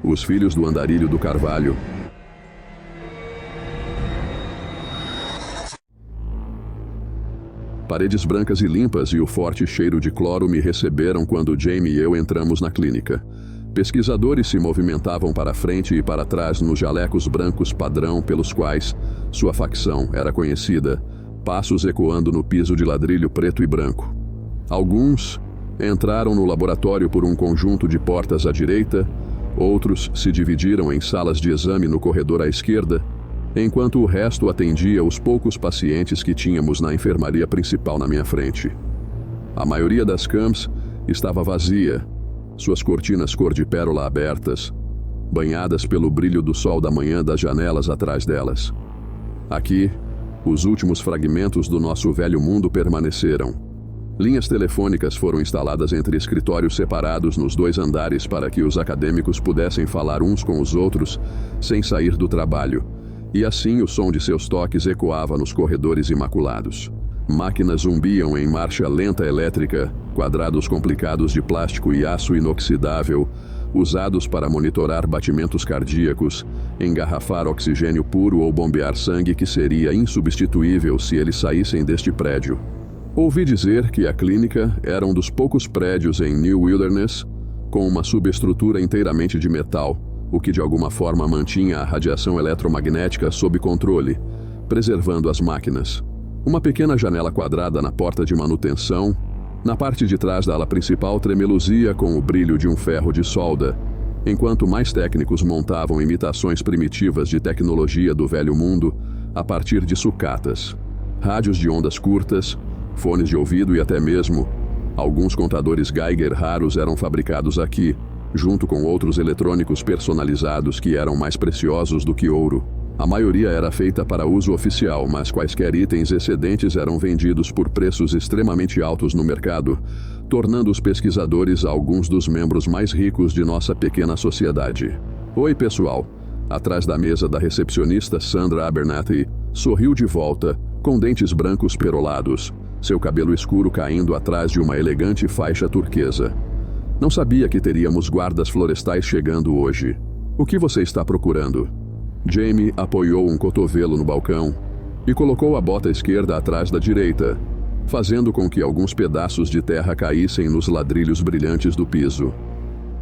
Os filhos do andarilho do carvalho. Paredes brancas e limpas e o forte cheiro de cloro me receberam quando Jamie e eu entramos na clínica. Pesquisadores se movimentavam para frente e para trás nos jalecos brancos padrão pelos quais sua facção era conhecida, passos ecoando no piso de ladrilho preto e branco. Alguns entraram no laboratório por um conjunto de portas à direita, outros se dividiram em salas de exame no corredor à esquerda, enquanto o resto atendia os poucos pacientes que tínhamos na enfermaria principal na minha frente. A maioria das camas estava vazia, suas cortinas cor de pérola abertas, banhadas pelo brilho do sol da manhã das janelas atrás delas. Aqui, os últimos fragmentos do nosso velho mundo permaneceram. Linhas telefônicas foram instaladas entre escritórios separados nos 2 andares para que os acadêmicos pudessem falar uns com os outros sem sair do trabalho, e assim o som de seus toques ecoava nos corredores imaculados. Máquinas zumbiam em marcha lenta elétrica, quadrados complicados de plástico e aço inoxidável, usados para monitorar batimentos cardíacos, engarrafar oxigênio puro ou bombear sangue que seria insubstituível se eles saíssem deste prédio. Ouvi dizer que a clínica era um dos poucos prédios em New Wilderness com uma subestrutura inteiramente de metal, o que de alguma forma mantinha a radiação eletromagnética sob controle, preservando as máquinas. Uma pequena janela quadrada na porta de manutenção, na parte de trás da ala principal, tremeluzia com o brilho de um ferro de solda, enquanto mais técnicos montavam imitações primitivas de tecnologia do velho mundo a partir de sucatas, rádios de ondas curtas, fones de ouvido e até mesmo alguns contadores Geiger raros eram fabricados aqui, junto com outros eletrônicos personalizados que eram mais preciosos do que ouro. A maioria era feita para uso oficial, mas quaisquer itens excedentes eram vendidos por preços extremamente altos no mercado, tornando os pesquisadores alguns dos membros mais ricos de nossa pequena sociedade. Oi, pessoal. Atrás da mesa da recepcionista Sandra Abernathy sorriu de volta, com dentes brancos perolados, seu cabelo escuro caindo atrás de uma elegante faixa turquesa. Não sabia que teríamos guardas florestais chegando hoje. O que você está procurando? Jamie apoiou um cotovelo no balcão e colocou a bota esquerda atrás da direita, fazendo com que alguns pedaços de terra caíssem nos ladrilhos brilhantes do piso.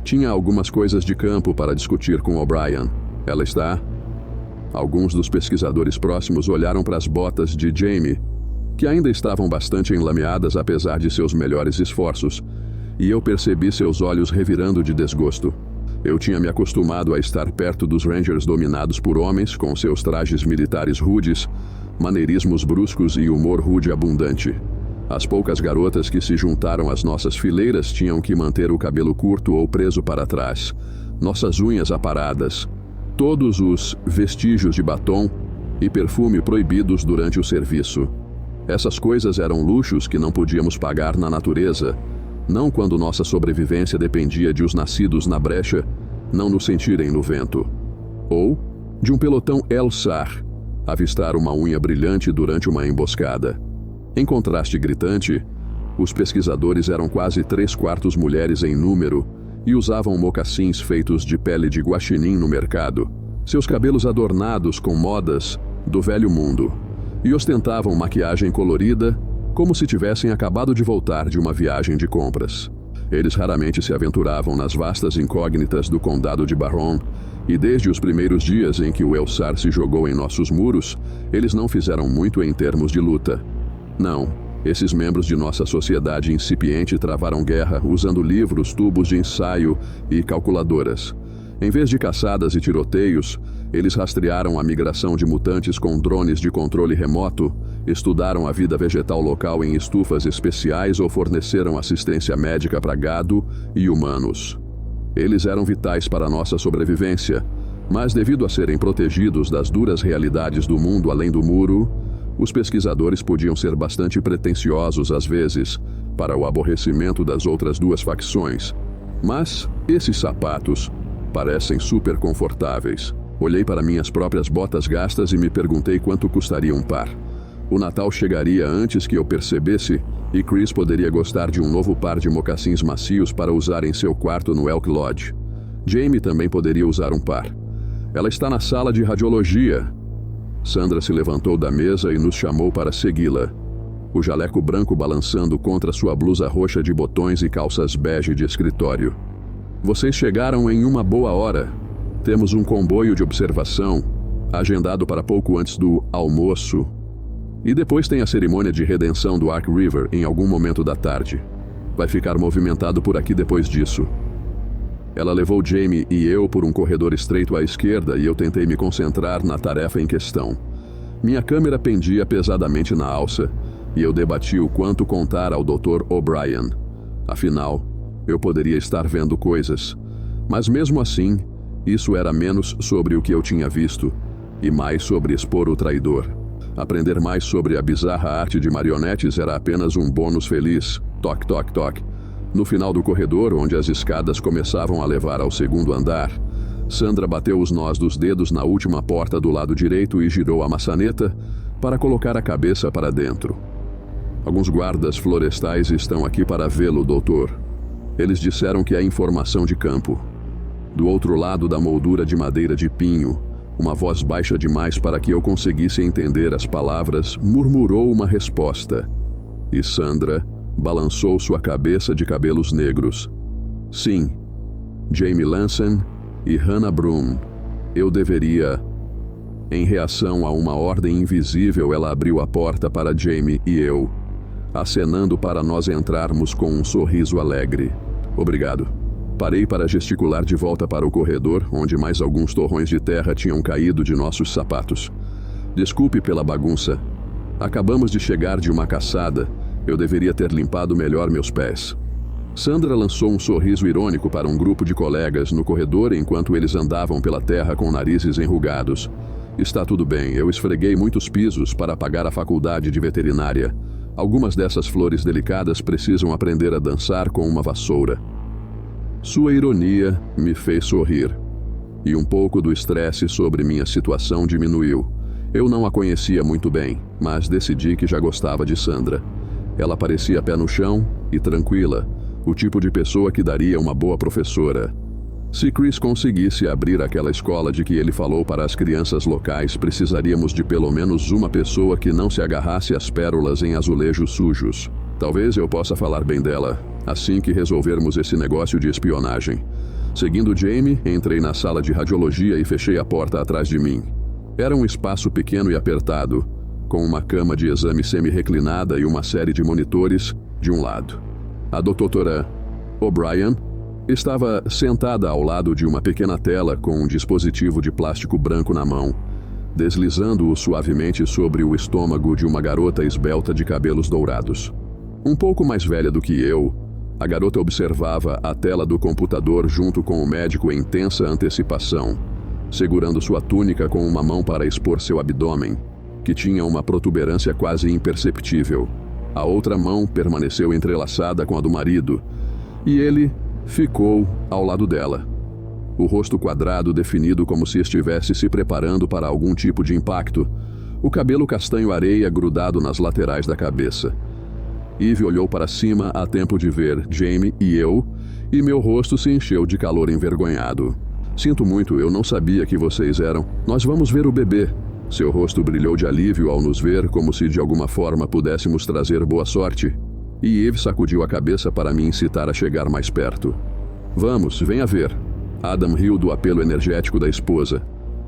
Tinha algumas coisas de campo para discutir com O'Brien. Ela está? Alguns dos pesquisadores próximos olharam para as botas de Jamie, que ainda estavam bastante enlameadas apesar de seus melhores esforços, e eu percebi seus olhos revirando de desgosto. Eu tinha me acostumado a estar perto dos Rangers dominados por homens com seus trajes militares rudes, maneirismos bruscos e humor rude abundante. As poucas garotas que se juntaram às nossas fileiras tinham que manter o cabelo curto ou preso para trás, nossas unhas aparadas, todos os vestígios de batom e perfume proibidos durante o serviço. Essas coisas eram luxos que não podíamos pagar na natureza, não quando nossa sobrevivência dependia de os nascidos na brecha não nos sentirem no vento. Ou de um pelotão El-Sar avistar uma unha brilhante durante uma emboscada. Em contraste gritante, os pesquisadores eram quase 3/4 mulheres em número e usavam mocassins feitos de pele de guaxinim no mercado, seus cabelos adornados com modas do velho mundo, e ostentavam maquiagem colorida como se tivessem acabado de voltar de uma viagem de compras. Eles raramente se aventuravam nas vastas incógnitas do condado de Barron, e desde os primeiros dias em que o El-Sar se jogou em nossos muros, eles não fizeram muito em termos de luta. Não, esses membros de nossa sociedade incipiente travaram guerra usando livros, tubos de ensaio e calculadoras. Em vez de caçadas e tiroteios, eles rastrearam a migração de mutantes com drones de controle remoto, estudaram a vida vegetal local em estufas especiais ou forneceram assistência médica para gado e humanos. Eles eram vitais para nossa sobrevivência, mas devido a serem protegidos das duras realidades do mundo além do muro, os pesquisadores podiam ser bastante pretensiosos às vezes, para o aborrecimento das outras duas facções. Mas esses sapatos parecem super confortáveis. Olhei para minhas próprias botas gastas e me perguntei quanto custaria um par. O Natal chegaria antes que eu percebesse, e Chris poderia gostar de um novo par de mocassins macios para usar em seu quarto no Elk Lodge. Jamie também poderia usar um par. Ela está na sala de radiologia. Sandra se levantou da mesa e nos chamou para segui-la. O jaleco branco balançando contra sua blusa roxa de botões e calças bege de escritório. Vocês chegaram em uma boa hora. Temos um comboio de observação, agendado para pouco antes do almoço. E depois tem a cerimônia de redenção do Ark River em algum momento da tarde. Vai ficar movimentado por aqui depois disso. Ela levou Jamie e eu por um corredor estreito à esquerda e eu tentei me concentrar na tarefa em questão. Minha câmera pendia pesadamente na alça e eu debati o quanto contar ao Dr. O'Brien. Afinal, eu poderia estar vendo coisas, mas mesmo assim, isso era menos sobre o que eu tinha visto e mais sobre expor o traidor. Aprender mais sobre a bizarra arte de marionetes era apenas um bônus feliz. Toque, toque, toque. No final do corredor, onde as escadas começavam a levar ao segundo andar, Sandra bateu os nós dos dedos na última porta do lado direito e girou a maçaneta para colocar a cabeça para dentro. Alguns guardas florestais estão aqui para vê-lo, doutor. Eles disseram que é informação de campo. Do outro lado da moldura de madeira de pinho, uma voz baixa demais para que eu conseguisse entender as palavras, murmurou uma resposta. E Sandra balançou sua cabeça de cabelos negros. Sim, Jamie Lanson e Hannah Broom. Eu deveria... Em reação a uma ordem invisível, ela abriu a porta para Jamie e eu, acenando para nós entrarmos com um sorriso alegre. Obrigado. Parei para gesticular de volta para o corredor, onde mais alguns torrões de terra tinham caído de nossos sapatos. Desculpe pela bagunça. Acabamos de chegar de uma caçada. Eu deveria ter limpado melhor meus pés. Sandra lançou um sorriso irônico para um grupo de colegas no corredor enquanto eles andavam pela terra com narizes enrugados. Está tudo bem, eu esfreguei muitos pisos para pagar a faculdade de veterinária. Algumas dessas flores delicadas precisam aprender a dançar com uma vassoura. Sua ironia me fez sorrir. E um pouco do estresse sobre minha situação diminuiu. Eu não a conhecia muito bem, mas decidi que já gostava de Sandra. Ela parecia pé no chão e tranquila, o tipo de pessoa que daria uma boa professora. Se Chris conseguisse abrir aquela escola de que ele falou para as crianças locais, precisaríamos de pelo menos uma pessoa que não se agarrasse às pérolas em azulejos sujos. Talvez eu possa falar bem dela, assim que resolvermos esse negócio de espionagem. Seguindo Jamie, entrei na sala de radiologia e fechei a porta atrás de mim. Era um espaço pequeno e apertado, com uma cama de exame semi-reclinada e uma série de monitores de um lado. A doutora O'Brien estava sentada ao lado de uma pequena tela com um dispositivo de plástico branco na mão, deslizando-o suavemente sobre o estômago de uma garota esbelta de cabelos dourados. Um pouco mais velha do que eu, a garota observava a tela do computador junto com o médico em tensa antecipação, segurando sua túnica com uma mão para expor seu abdômen, que tinha uma protuberância quase imperceptível. A outra mão permaneceu entrelaçada com a do marido, e ele ficou ao lado dela. O rosto quadrado definido como se estivesse se preparando para algum tipo de impacto, o cabelo castanho-areia grudado nas laterais da cabeça. Eve olhou para cima a tempo de ver Jamie e eu, e meu rosto se encheu de calor envergonhado. Sinto muito, eu não sabia que vocês eram. Nós vamos ver o bebê. Seu rosto brilhou de alívio ao nos ver, como se de alguma forma pudéssemos trazer boa sorte. E Eve sacudiu a cabeça para me incitar a chegar mais perto. Vamos, venha ver. Adam riu do apelo energético da esposa.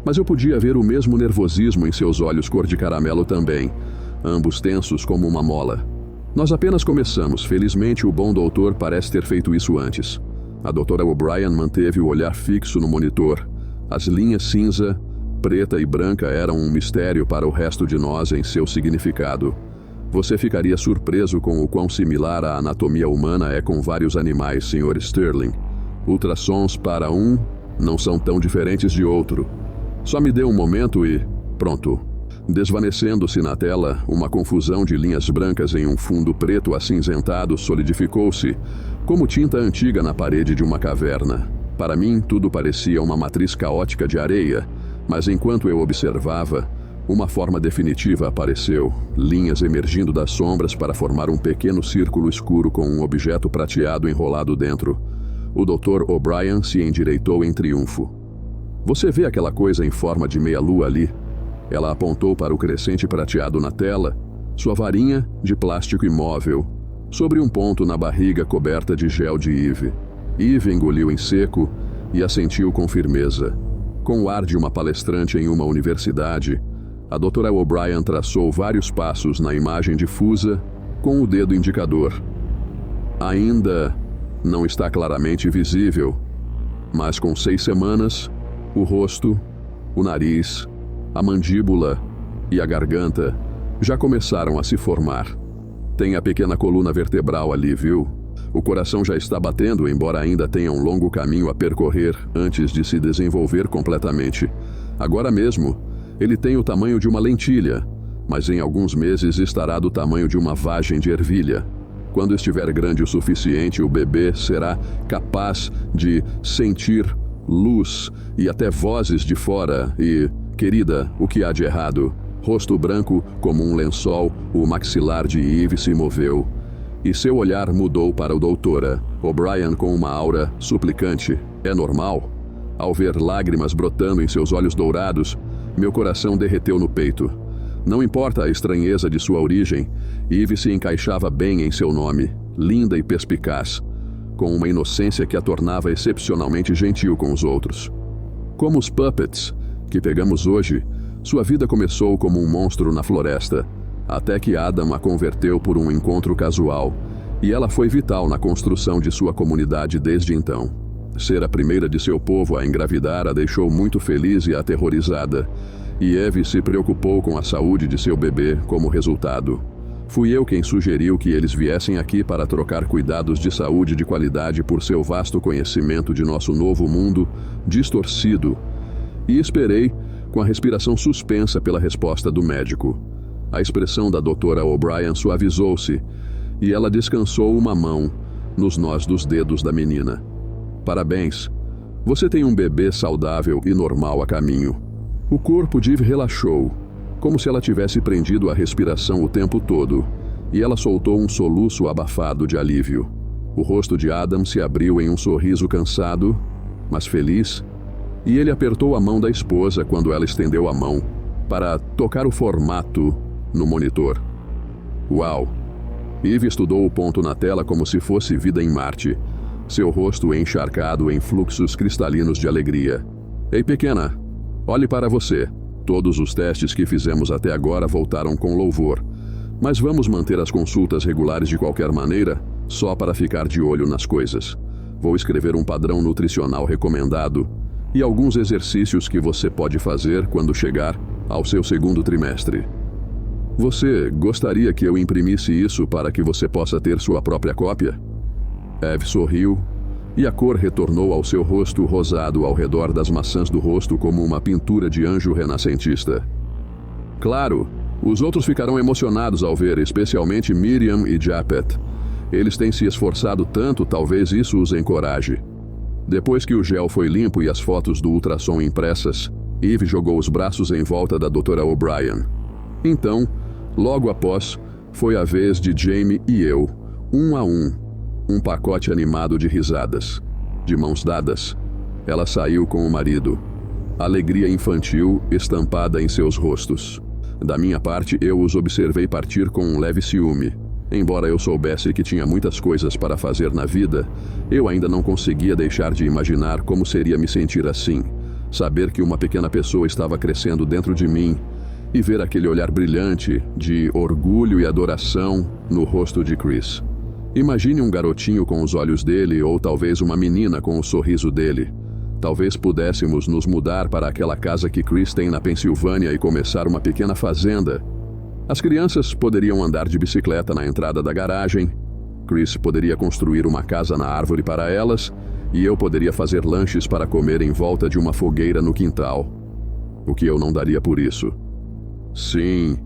Mas eu podia ver o mesmo nervosismo em seus olhos cor de caramelo também, ambos tensos como uma mola. Nós apenas começamos. Felizmente, o bom doutor parece ter feito isso antes. A doutora O'Brien manteve o olhar fixo no monitor. As linhas cinza, preta e branca eram um mistério para o resto de nós em seu significado. Você ficaria surpreso com o quão similar a anatomia humana é com vários animais, Sr. Sterling. Ultrassons para um não são tão diferentes de outro. Só me dê um momento e... pronto. Desvanecendo-se na tela, uma confusão de linhas brancas em um fundo preto acinzentado solidificou-se, como tinta antiga na parede de uma caverna. Para mim, tudo parecia uma matriz caótica de areia, mas enquanto eu observava, uma forma definitiva apareceu, linhas emergindo das sombras para formar um pequeno círculo escuro com um objeto prateado enrolado dentro. O Dr. O'Brien se endireitou em triunfo. Você vê aquela coisa em forma de meia-lua ali? Ela apontou para o crescente prateado na tela, sua varinha de plástico imóvel, sobre um ponto na barriga coberta de gel de Eve. Eve engoliu em seco e assentiu com firmeza. Com o ar de uma palestrante em uma universidade, a Dra. O'Brien traçou vários passos na imagem difusa com o dedo indicador. Ainda não está claramente visível, mas com 6 semanas, o rosto, o nariz, a mandíbula e a garganta já começaram a se formar. Tem a pequena coluna vertebral ali, viu? O coração já está batendo, embora ainda tenha um longo caminho a percorrer antes de se desenvolver completamente. Agora mesmo, ele tem o tamanho de uma lentilha, mas em alguns meses estará do tamanho de uma vagem de ervilha. Quando estiver grande o suficiente, o bebê será capaz de sentir luz e até vozes de fora e, querida, o que há de errado? Rosto branco como um lençol, o maxilar de Eve se moveu, e seu olhar mudou para o Dra. O'Brien com uma aura suplicante. É normal? Ao ver lágrimas brotando em seus olhos dourados, meu coração derreteu no peito. Não importa a estranheza de sua origem, Eve se encaixava bem em seu nome, linda e perspicaz, com uma inocência que a tornava excepcionalmente gentil com os outros. Como os puppets que pegamos hoje, sua vida começou como um monstro na floresta, até que Adam a converteu por um encontro casual, e ela foi vital na construção de sua comunidade desde então. Ser a primeira de seu povo a engravidar a deixou muito feliz e aterrorizada, e Eve se preocupou com a saúde de seu bebê como resultado. Fui eu quem sugeriu que eles viessem aqui para trocar cuidados de saúde de qualidade por seu vasto conhecimento de nosso novo mundo distorcido, e esperei com a respiração suspensa pela resposta do médico. A expressão da Dra. O'Brien suavizou-se, e ela descansou uma mão nos nós dos dedos da menina. Parabéns, você tem um bebê saudável e normal a caminho. O corpo de Eve relaxou, como se ela tivesse prendido a respiração o tempo todo, e ela soltou um soluço abafado de alívio. O rosto de Adam se abriu em um sorriso cansado, mas feliz, e ele apertou a mão da esposa quando ela estendeu a mão para tocar o formato no monitor. Uau! Eve estudou o ponto na tela como se fosse vida em Marte, seu rosto encharcado em fluxos cristalinos de alegria. Ei, pequena, olhe para você. Todos os testes que fizemos até agora voltaram com louvor, mas vamos manter as consultas regulares de qualquer maneira, só para ficar de olho nas coisas. Vou escrever um padrão nutricional recomendado e alguns exercícios que você pode fazer quando chegar ao seu 2º trimestre. Você gostaria que eu imprimisse isso para que você possa ter sua própria cópia? Eve sorriu, e a cor retornou ao seu rosto rosado ao redor das maçãs do rosto como uma pintura de anjo renascentista. Claro, os outros ficarão emocionados ao ver, especialmente Miriam e Japet. Eles têm se esforçado tanto, talvez isso os encoraje. Depois que o gel foi limpo e as fotos do ultrassom impressas, Eve jogou os braços em volta da Dra. O'Brien. Então, logo após, foi a vez de Jamie e eu, um a um pacote animado de risadas. De mãos dadas, ela saiu com o marido. Alegria infantil estampada em seus rostos. Da minha parte, eu os observei partir com um leve ciúme. Embora eu soubesse que tinha muitas coisas para fazer na vida, eu ainda não conseguia deixar de imaginar como seria me sentir assim. Saber que uma pequena pessoa estava crescendo dentro de mim e ver aquele olhar brilhante de orgulho e adoração no rosto de Chris. Imagine um garotinho com os olhos dele ou talvez uma menina com o sorriso dele. Talvez pudéssemos nos mudar para aquela casa que Chris tem na Pensilvânia e começar uma pequena fazenda. As crianças poderiam andar de bicicleta na entrada da garagem, Chris poderia construir uma casa na árvore para elas e eu poderia fazer lanches para comer em volta de uma fogueira no quintal. O que eu não daria por isso? Sim.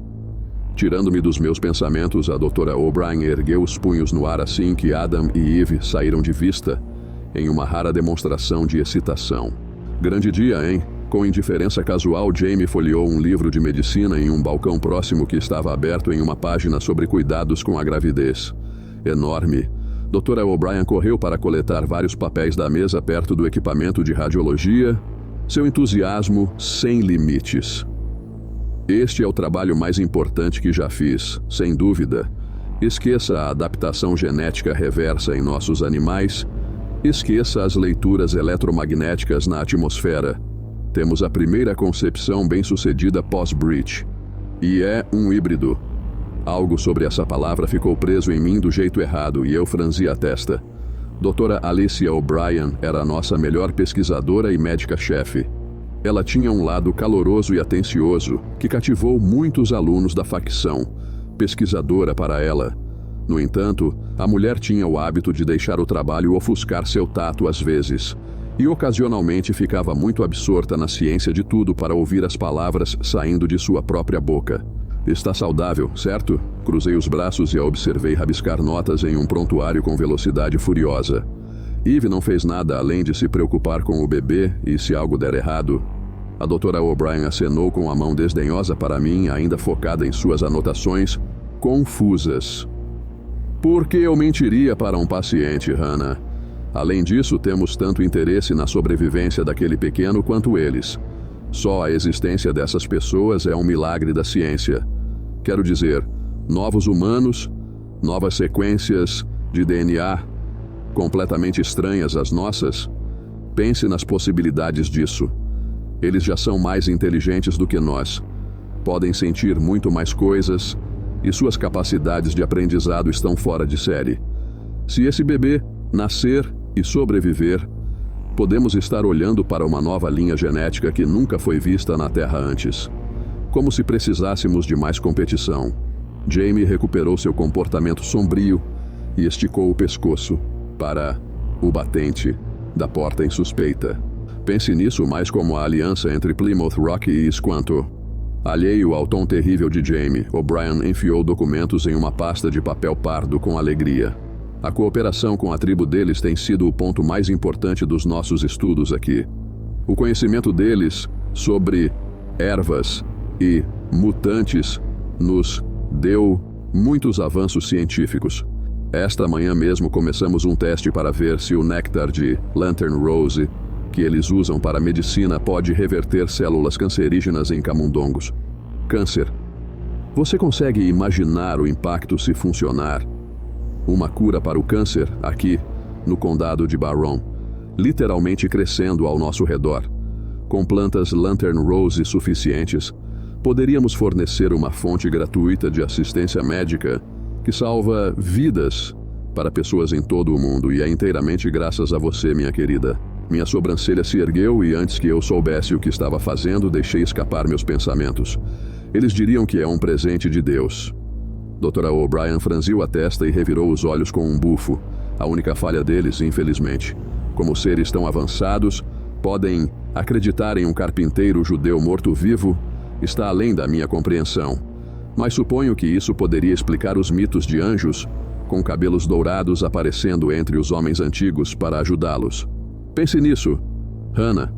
Tirando-me dos meus pensamentos, a Dra. O'Brien ergueu os punhos no ar assim que Adam e Eve saíram de vista, em uma rara demonstração de excitação. Grande dia, hein? Com indiferença casual, Jamie folheou um livro de medicina em um balcão próximo que estava aberto em uma página sobre cuidados com a gravidez. Enorme, Dra. O'Brien correu para coletar vários papéis da mesa perto do equipamento de radiologia, seu entusiasmo sem limites. Este é o trabalho mais importante que já fiz, sem dúvida. Esqueça a adaptação genética reversa em nossos animais. Esqueça as leituras eletromagnéticas na atmosfera. Temos a primeira concepção bem-sucedida pós-Breach. E é um híbrido. Algo sobre essa palavra ficou preso em mim do jeito errado e eu franzi a testa. Dra. Alicia O'Brien era a nossa melhor pesquisadora e médica-chefe. Ela tinha um lado caloroso e atencioso que cativou muitos alunos da facção, pesquisadora para ela. No entanto, a mulher tinha o hábito de deixar o trabalho ofuscar seu tato às vezes, e ocasionalmente ficava muito absorta na ciência de tudo para ouvir as palavras saindo de sua própria boca. Está saudável, certo? Cruzei os braços e a observei rabiscar notas em um prontuário com velocidade furiosa. Eve não fez nada além de se preocupar com o bebê e se algo der errado. A Dra. O'Brien acenou com a mão desdenhosa para mim, ainda focada em suas anotações, confusas. Por que eu mentiria para um paciente, Hannah? Além disso, temos tanto interesse na sobrevivência daquele pequeno quanto eles. Só a existência dessas pessoas é um milagre da ciência. Quero dizer, novos humanos, novas sequências de DNA, completamente estranhas às nossas. Pense nas possibilidades disso. Eles já são mais inteligentes do que nós. Podem sentir muito mais coisas e suas capacidades de aprendizado estão fora de série. Se esse bebê nascer e sobreviver, podemos estar olhando para uma nova linha genética que nunca foi vista na Terra antes. Como se precisássemos de mais competição. Jamie recuperou seu comportamento sombrio e esticou o pescoço para o batente da porta insuspeita. Pense nisso mais como a aliança entre Plymouth Rock e Squanto. Alheio ao tom terrível de Jamie, O'Brien enfiou documentos em uma pasta de papel pardo com alegria. A cooperação com a tribo deles tem sido o ponto mais importante dos nossos estudos aqui. O conhecimento deles sobre ervas e mutantes nos deu muitos avanços científicos. Esta manhã mesmo começamos um teste para ver se o néctar de Lantern Rose, que eles usam para medicina, pode reverter células cancerígenas em camundongos. Câncer. Você consegue imaginar o impacto se funcionar? Uma cura para o câncer aqui, no condado de Barron, literalmente crescendo ao nosso redor. Com plantas Lantern Rose suficientes, poderíamos fornecer uma fonte gratuita de assistência médica que salva vidas para pessoas em todo o mundo, e é inteiramente graças a você, minha querida. Minha sobrancelha se ergueu e antes que eu soubesse o que estava fazendo, deixei escapar meus pensamentos. Eles diriam que é um presente de Deus. Dra. O'Brien franziu a testa e revirou os olhos com um bufo. A única falha deles, infelizmente. Como seres tão avançados, podem acreditar em um carpinteiro judeu morto-vivo, está além da minha compreensão. Mas suponho que isso poderia explicar os mitos de anjos, com cabelos dourados aparecendo entre os homens antigos para ajudá-los. Pense nisso, Hannah.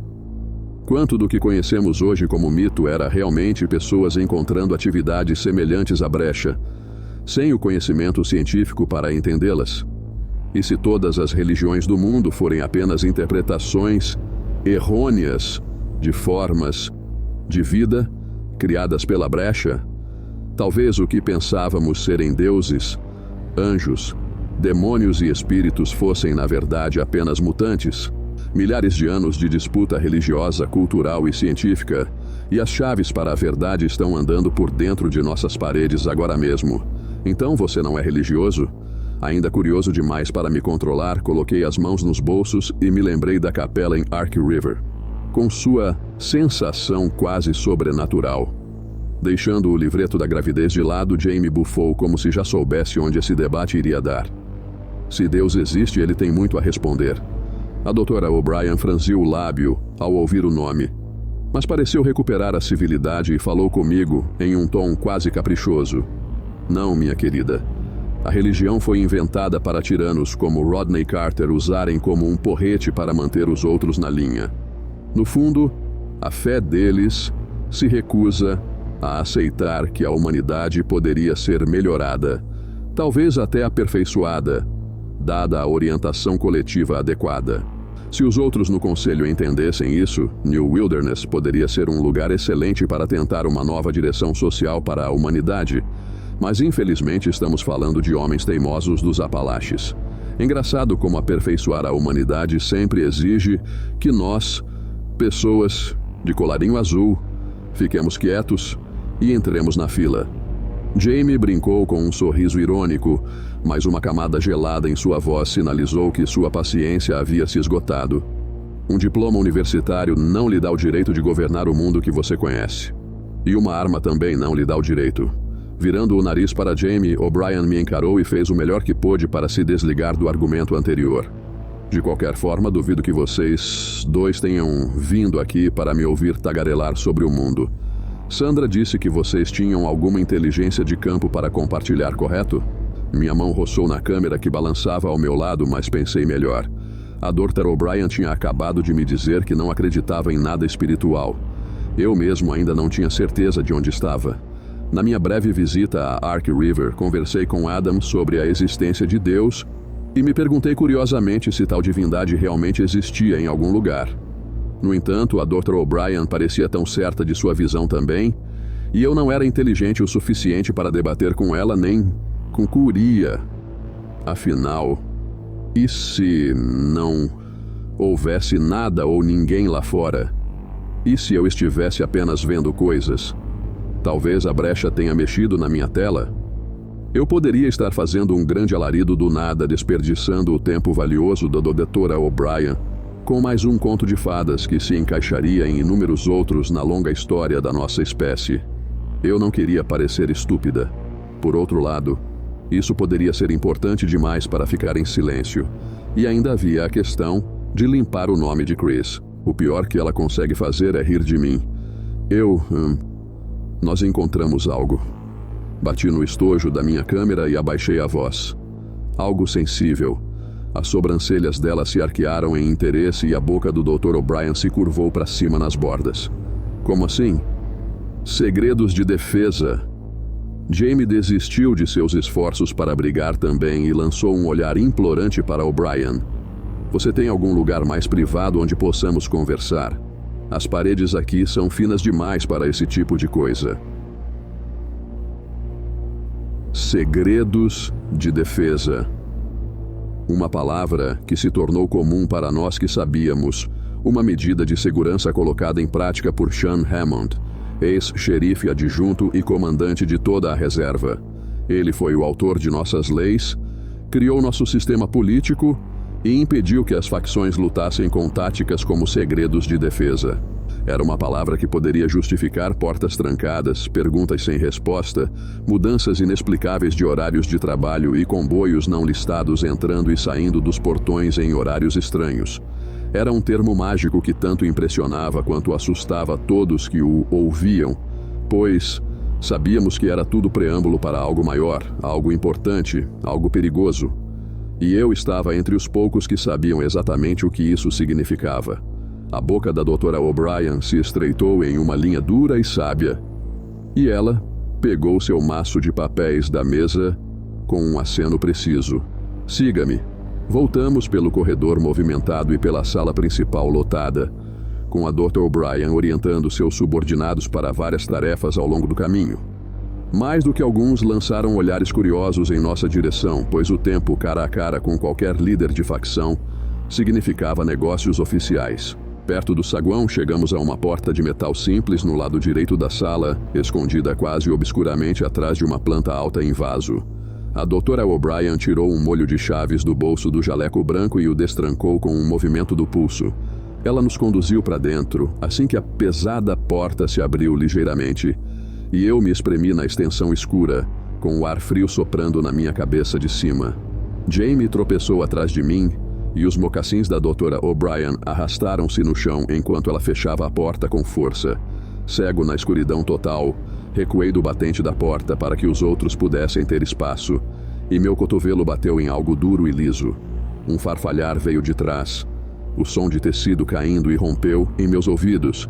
Quanto do que conhecemos hoje como mito era realmente pessoas encontrando atividades semelhantes à brecha, sem o conhecimento científico para entendê-las? E se todas as religiões do mundo forem apenas interpretações errôneas de formas de vida criadas pela brecha, talvez o que pensávamos serem deuses, anjos, demônios e espíritos fossem na verdade apenas mutantes. Milhares de anos de disputa religiosa, cultural e científica, e as chaves para a verdade estão andando por dentro de nossas paredes agora mesmo. Então você não é religioso? Ainda curioso demais para me controlar, coloquei as mãos nos bolsos e me lembrei da capela em Ark River, com sua sensação quase sobrenatural. Deixando o livreto da gravidez de lado, Jamie bufou como se já soubesse onde esse debate iria dar. Se Deus existe, ele tem muito a responder. A Dra. O'Brien franziu o lábio ao ouvir o nome, mas pareceu recuperar a civilidade e falou comigo em um tom quase caprichoso. Não, minha querida. A religião foi inventada para tiranos como Rodney Carter usarem como um porrete para manter os outros na linha. No fundo, a fé deles se recusa a aceitar que a humanidade poderia ser melhorada, talvez até aperfeiçoada, dada a orientação coletiva adequada. Se os outros no conselho entendessem isso, New Wilderness poderia ser um lugar excelente para tentar uma nova direção social para a humanidade. Mas infelizmente estamos falando de homens teimosos dos Apalaches. Engraçado como aperfeiçoar a humanidade sempre exige que nós, pessoas de colarinho azul, fiquemos quietos e entremos na fila. Jamie brincou com um sorriso irônico, mas uma camada gelada em sua voz sinalizou que sua paciência havia se esgotado. Um diploma universitário não lhe dá o direito de governar o mundo que você conhece. E uma arma também não lhe dá o direito. Virando o nariz para Jamie, O'Brien me encarou e fez o melhor que pôde para se desligar do argumento anterior. De qualquer forma, duvido que vocês dois tenham vindo aqui para me ouvir tagarelar sobre o mundo. Sandra disse que vocês tinham alguma inteligência de campo para compartilhar, correto? Minha mão roçou na câmera que balançava ao meu lado, mas pensei melhor. A Dr. O'Brien tinha acabado de me dizer que não acreditava em nada espiritual. Eu mesmo ainda não tinha certeza de onde estava. Na minha breve visita a Ark River, conversei com Adam sobre a existência de Deus e me perguntei curiosamente se tal divindade realmente existia em algum lugar. No entanto, a Dr. O'Brien parecia tão certa de sua visão também, e eu não era inteligente o suficiente para debater com ela nem com Curia. Afinal, e se não houvesse nada ou ninguém lá fora? E se eu estivesse apenas vendo coisas? Talvez a brecha tenha mexido na minha tela. Eu poderia estar fazendo um grande alarido do nada, desperdiçando o tempo valioso da Dra. O'Brien com mais um conto de fadas que se encaixaria em inúmeros outros na longa história da nossa espécie. Eu não queria parecer estúpida. Por outro lado, isso poderia ser importante demais para ficar em silêncio. E ainda havia a questão de limpar o nome de Chris. O pior que ela consegue fazer é rir de mim. Nós encontramos algo. Bati no estojo da minha câmera e abaixei a voz. Algo sensível. As sobrancelhas dela se arquearam em interesse e a boca do Dr. O'Brien se curvou para cima nas bordas. Como assim? Segredos de defesa. Jamie desistiu de seus esforços para brigar também e lançou um olhar implorante para O'Brien. Você tem algum lugar mais privado onde possamos conversar? As paredes aqui são finas demais para esse tipo de coisa. Segredos de defesa. Uma palavra que se tornou comum para nós que sabíamos, uma medida de segurança colocada em prática por Sean Hammond, ex-xerife adjunto e comandante de toda a reserva. Ele foi o autor de nossas leis, criou nosso sistema político e impediu que as facções lutassem com táticas como segredos de defesa. Era uma palavra que poderia justificar portas trancadas, perguntas sem resposta, mudanças inexplicáveis de horários de trabalho e comboios não listados entrando e saindo dos portões em horários estranhos. Era um termo mágico que tanto impressionava quanto assustava todos que o ouviam, pois sabíamos que era tudo preâmbulo para algo maior, algo importante, algo perigoso. E eu estava entre os poucos que sabiam exatamente o que isso significava. A boca da Dra. O'Brien se estreitou em uma linha dura e sábia, e ela pegou seu maço de papéis da mesa com um aceno preciso. Siga-me. Voltamos pelo corredor movimentado e pela sala principal lotada, com a Dr. O'Brien orientando seus subordinados para várias tarefas ao longo do caminho. Mais do que alguns lançaram olhares curiosos em nossa direção, pois o tempo cara a cara com qualquer líder de facção significava negócios oficiais. Perto do saguão, chegamos a uma porta de metal simples no lado direito da sala, escondida quase obscuramente atrás de uma planta alta em vaso. A Dra. O'Brien tirou um molho de chaves do bolso do jaleco branco e o destrancou com um movimento do pulso. Ela nos conduziu para dentro, assim que a pesada porta se abriu ligeiramente, e eu me espremi na extensão escura, com o ar frio soprando na minha cabeça de cima. Jamie tropeçou atrás de mim, e os mocassins da Dra. O'Brien arrastaram-se no chão enquanto ela fechava a porta com força. Cego na escuridão total, recuei do batente da porta para que os outros pudessem ter espaço, e meu cotovelo bateu em algo duro e liso. Um farfalhar veio de trás. O som de tecido caindo irrompeu em meus ouvidos,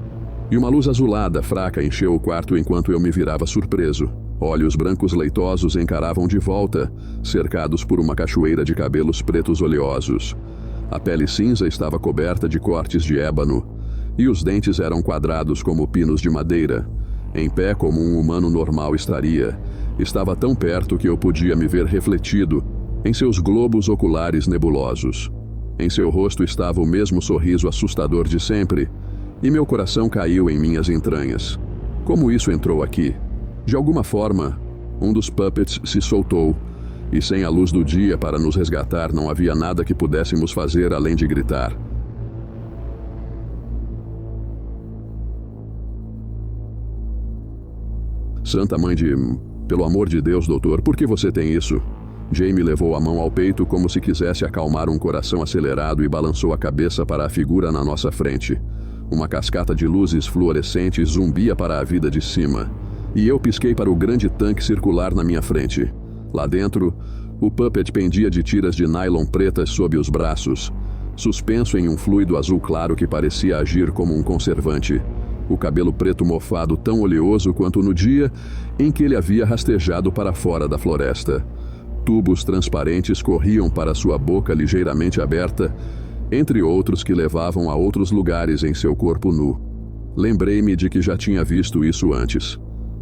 e uma luz azulada fraca encheu o quarto enquanto eu me virava surpreso. Olhos brancos leitosos encaravam de volta, cercados por uma cachoeira de cabelos pretos oleosos. A pele cinza estava coberta de cortes de ébano, e os dentes eram quadrados como pinos de madeira. Em pé como um humano normal estaria, estava tão perto que eu podia me ver refletido em seus globos oculares nebulosos. Em seu rosto estava o mesmo sorriso assustador de sempre, e meu coração caiu em minhas entranhas. Como isso entrou aqui? De alguma forma, um dos puppets se soltou, e sem a luz do dia para nos resgatar, não havia nada que pudéssemos fazer além de gritar. Santa mãe de... Pelo amor de Deus, doutor, por que você tem isso? Jamie levou a mão ao peito como se quisesse acalmar um coração acelerado e balançou a cabeça para a figura na nossa frente. Uma cascata de luzes fluorescentes zumbia para a vida de cima, e eu pisquei para o grande tanque circular na minha frente. Lá dentro, o puppet pendia de tiras de nylon pretas sob os braços, suspenso em um fluido azul claro que parecia agir como um conservante. O cabelo preto mofado tão oleoso quanto no dia em que ele havia rastejado para fora da floresta. Tubos transparentes corriam para sua boca ligeiramente aberta, entre outros que levavam a outros lugares em seu corpo nu. Lembrei-me de que já tinha visto isso antes.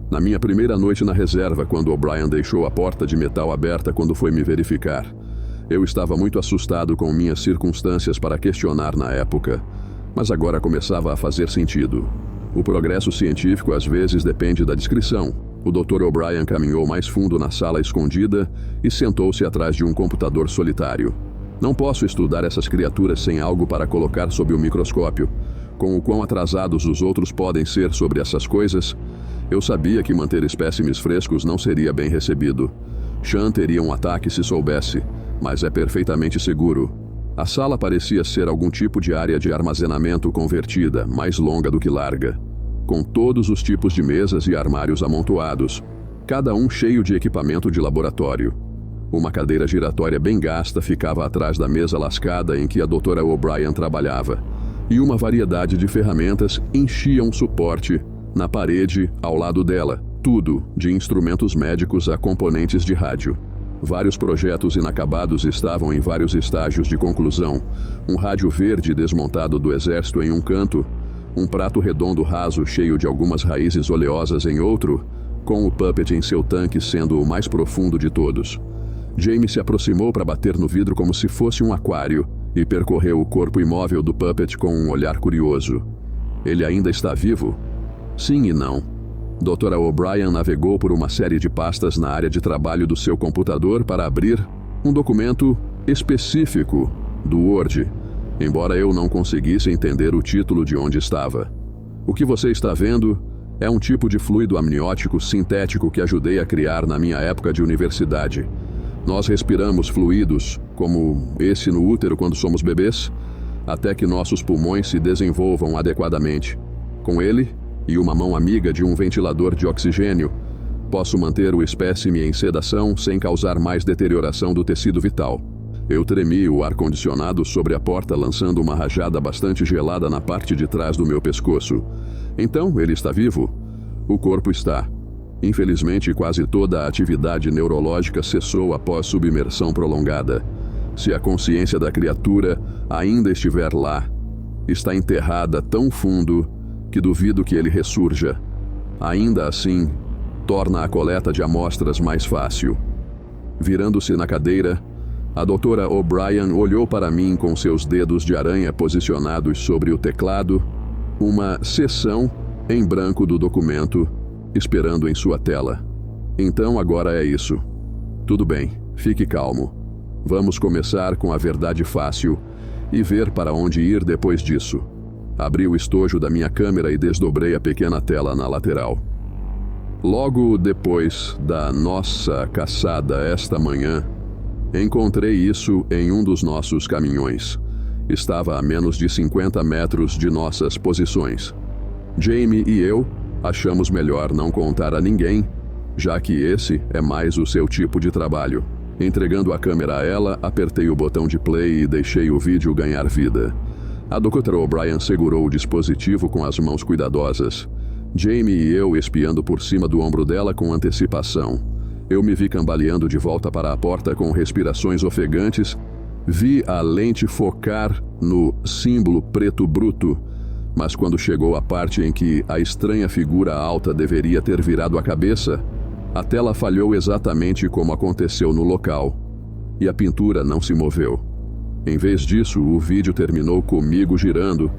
Na minha primeira noite na reserva, quando O'Brien deixou a porta de metal aberta quando foi me verificar. Eu estava muito assustado com minhas circunstâncias para questionar na época, mas agora começava a fazer sentido. O progresso científico às vezes depende da descrição. O Dr. O'Brien caminhou mais fundo na sala escondida e sentou-se atrás de um computador solitário. Não posso estudar essas criaturas sem algo para colocar sob o microscópio. Com o quão atrasados os outros podem ser sobre essas coisas, eu sabia que manter espécimes frescos não seria bem recebido. Sean teria um ataque se soubesse, mas é perfeitamente seguro. A sala parecia ser algum tipo de área de armazenamento convertida, mais longa do que larga, com todos os tipos de mesas e armários amontoados, cada um cheio de equipamento de laboratório. Uma cadeira giratória bem gasta ficava atrás da mesa lascada em que a Dra. O'Brien trabalhava, e uma variedade de ferramentas enchia um suporte na parede ao lado dela, tudo, de instrumentos médicos a componentes de rádio. Vários projetos inacabados estavam em vários estágios de conclusão. Um rádio verde desmontado do exército em um canto, um prato redondo raso cheio de algumas raízes oleosas em outro, com o puppet em seu tanque sendo o mais profundo de todos. Jamie se aproximou para bater no vidro como se fosse um aquário e percorreu o corpo imóvel do puppet com um olhar curioso. Ele ainda está vivo? Sim e não. Dra. O'Brien navegou por uma série de pastas na área de trabalho do seu computador para abrir um documento específico do Word, embora eu não conseguisse entender o título de onde estava. O que você está vendo é um tipo de fluido amniótico sintético que ajudei a criar na minha época de universidade. Nós respiramos fluidos, como esse no útero quando somos bebês, até que nossos pulmões se desenvolvam adequadamente. Com ele, e uma mão amiga de um ventilador de oxigênio, posso manter o espécime em sedação sem causar mais deterioração do tecido vital. Eu tremi o ar-condicionado sobre a porta, lançando uma rajada bastante gelada na parte de trás do meu pescoço. Então, ele está vivo? O corpo está. Infelizmente, quase toda a atividade neurológica cessou após submersão prolongada. Se a consciência da criatura ainda estiver lá, está enterrada tão fundo que duvido que ele ressurja. Ainda assim, torna a coleta de amostras mais fácil. Virando-se na cadeira, a Dra. O'Brien olhou para mim com seus dedos de aranha posicionados sobre o teclado, uma seção em branco do documento, esperando em sua tela. Então agora é isso. Tudo bem, fique calmo. Vamos começar com a verdade fácil e ver para onde ir depois disso. Abri o estojo da minha câmera e desdobrei a pequena tela na lateral. Logo depois da nossa caçada esta manhã, encontrei isso em um dos nossos caminhões. Estava a menos de 50 metros de nossas posições. Jamie e eu achamos melhor não contar a ninguém, já que esse é mais o seu tipo de trabalho. Entregando a câmera a ela, apertei o botão de play e deixei o vídeo ganhar vida. A Dra. O'Brien segurou o dispositivo com as mãos cuidadosas, Jamie e eu espiando por cima do ombro dela com antecipação. Eu me vi cambaleando de volta para a porta com respirações ofegantes. Vi a lente focar no símbolo preto bruto, mas quando chegou a parte em que a estranha figura alta deveria ter virado a cabeça, a tela falhou exatamente como aconteceu no local, e a pintura não se moveu. Em vez disso, o vídeo terminou comigo girando,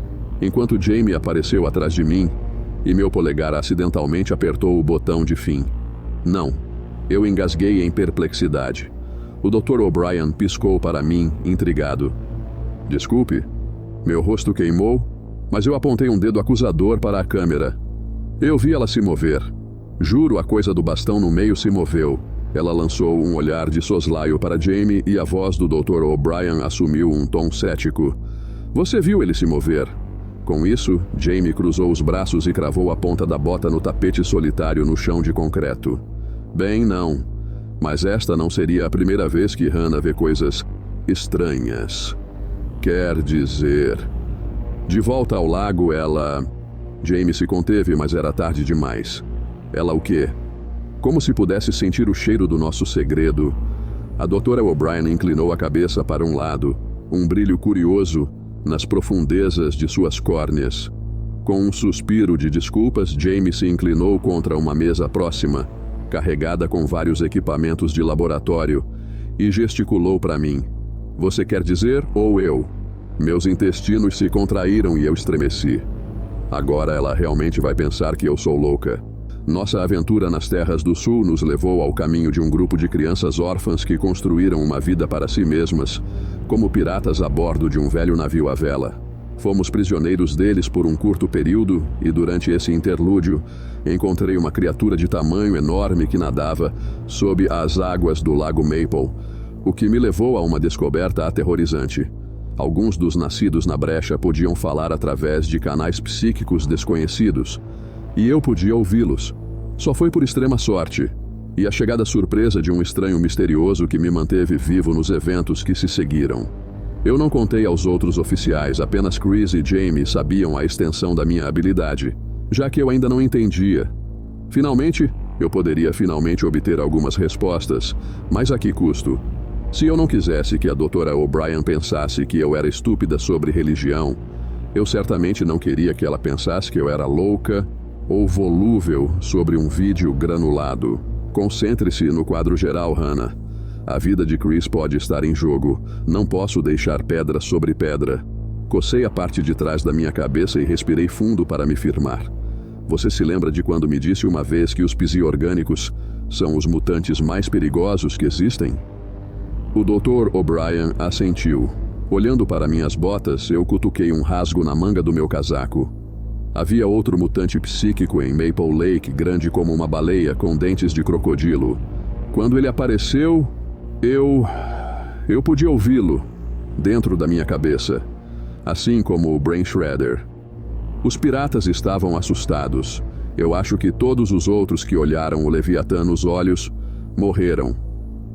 enquanto Jamie apareceu atrás de mim, e meu polegar acidentalmente apertou o botão de fim. Não, eu engasguei em perplexidade. O Dr. O'Brien piscou para mim, intrigado. Desculpe, meu rosto queimou, mas eu apontei um dedo acusador para a câmera. Eu vi ela se mover. Juro, a coisa do bastão no meio se moveu. Ela lançou um olhar de soslaio para Jamie e a voz do Dr. O'Brien assumiu um tom cético. Você viu ele se mover? Com isso, Jamie cruzou os braços e cravou a ponta da bota no tapete solitário no chão de concreto. Bem, não. Mas esta não seria a primeira vez que Hannah vê coisas estranhas. Quer dizer... De volta ao lago, ela... Jamie se conteve, mas era tarde demais. Ela o quê? Como se pudesse sentir o cheiro do nosso segredo. A doutora O'Brien inclinou a cabeça para um lado, um brilho curioso nas profundezas de suas córneas. Com um suspiro de desculpas, Jamie se inclinou contra uma mesa próxima, carregada com vários equipamentos de laboratório, e gesticulou para mim. Você quer dizer, ou eu? Meus intestinos se contraíram e eu estremeci. Agora ela realmente vai pensar que eu sou louca. Nossa aventura nas terras do sul nos levou ao caminho de um grupo de crianças órfãs que construíram uma vida para si mesmas, como piratas a bordo de um velho navio à vela. Fomos prisioneiros deles por um curto período e durante esse interlúdio encontrei uma criatura de tamanho enorme que nadava sob as águas do lago Maple, o que me levou a uma descoberta aterrorizante. Alguns dos nascidos na brecha podiam falar através de canais psíquicos desconhecidos, e eu podia ouvi-los. Só foi por extrema sorte, e a chegada surpresa de um estranho misterioso que me manteve vivo nos eventos que se seguiram. Eu não contei aos outros oficiais, apenas Chris e Jamie sabiam a extensão da minha habilidade, já que eu ainda não entendia. Finalmente, eu poderia obter algumas respostas, mas a que custo? Se eu não quisesse que a doutora O'Brien pensasse que eu era estúpida sobre religião, eu certamente não queria que ela pensasse que eu era louca ou volúvel sobre um vídeo granulado. Concentre-se no quadro geral, Hannah. A vida de Chris pode estar em jogo. Não posso deixar pedra sobre pedra. Cocei a parte de trás da minha cabeça e respirei fundo para me firmar. Você se lembra de quando me disse uma vez que os psi-orgânicos são os mutantes mais perigosos que existem? O Dr. O'Brien assentiu. Olhando para minhas botas, eu cutuquei um rasgo na manga do meu casaco. Havia outro mutante psíquico em Maple Lake, grande como uma baleia, com dentes de crocodilo. Quando ele apareceu, eu podia ouvi-lo, dentro da minha cabeça, assim como o Brain Shredder. Os piratas estavam assustados. Eu acho que todos os outros que olharam o Leviatã nos olhos morreram.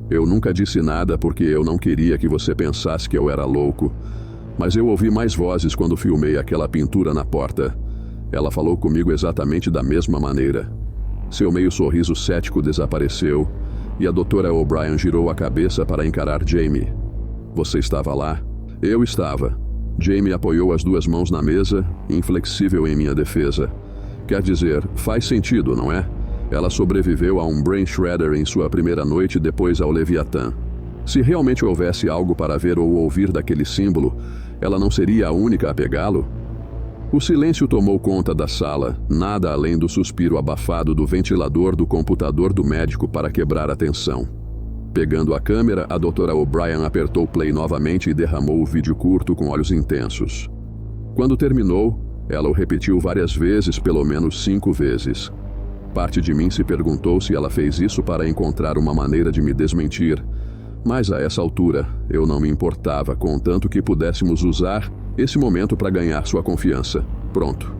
Eu nunca disse nada porque eu não queria que você pensasse que eu era louco, mas eu ouvi mais vozes quando filmei aquela pintura na porta. Ela falou comigo exatamente da mesma maneira. Seu meio sorriso cético desapareceu e a doutora O'Brien girou a cabeça para encarar Jamie. Você estava lá? Eu estava. Jamie apoiou as duas mãos na mesa, inflexível em minha defesa. Quer dizer, faz sentido, não é? Ela sobreviveu a um Brain Shredder em sua primeira noite depois ao Leviatã. Se realmente houvesse algo para ver ou ouvir daquele símbolo, ela não seria a única a pegá-lo? O silêncio tomou conta da sala, nada além do suspiro abafado do ventilador do computador do médico para quebrar a tensão. Pegando a câmera, a doutora O'Brien apertou play novamente e derramou o vídeo curto com olhos intensos. Quando terminou, ela o repetiu várias vezes, pelo menos 5 vezes. Parte de mim se perguntou se ela fez isso para encontrar uma maneira de me desmentir, mas a essa altura eu não me importava, contanto que pudéssemos usar esse momento para ganhar sua confiança. Pronto.